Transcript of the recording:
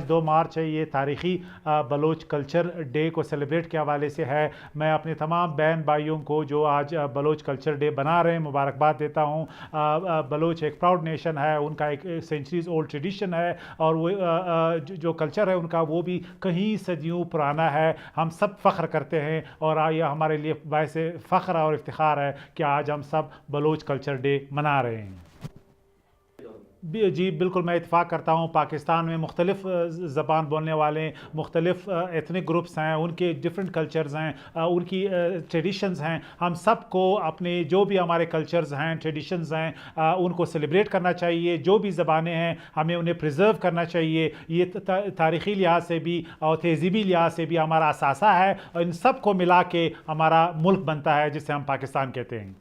2 मार्च है, ये तारीख़ी बलोच कल्चर डे को सेलिब्रेट के हवाले से है। मैं अपने तमाम बहन भाइयों को जो आज बलोच कल्चर डे बना रहे हैं मुबारकबाद देता हूँ। बलोच एक प्राउड नेशन है, उनका एक सेंचुरीज ओल्ड ट्रेडिशन है, और वो जो कल्चर है उनका वो भी कहीं सदियों पुराना है। हम सब फ़ख्र करते हैं, और ये हमारे लिए वैसे फ़ख्र और इफ्तिखार है कि आज हम सब बलोच कल्चर डे मना रहे हैं। जी बिल्कुल, मैं इत्फ़ाक़ करता हूँ। पाकिस्तान में मुख्तलिफ़ ज़बान बोलने वाले मुख्तलिफ़ एथनिक ग्रुप्स हैं, उनके डिफरेंट कल्चर्स हैं, उनकी ट्रेडिशंस हैं। हम सब को अपने जो भी हमारे कल्चर्स हैं, ट्रेडिशंस हैं, उनको सेलिब्रेट करना चाहिए। जो भी ज़बानें हैं हमें उन्हें प्रिज़र्व करना चाहिए। ये तारीख़ी लिहाज से भी और तहज़ीबी लिहाज से भी हमारा असासा है, और इन सब को मिला के हमारा मुल्क बनता है जिसे हम पाकिस्तान कहते हैं।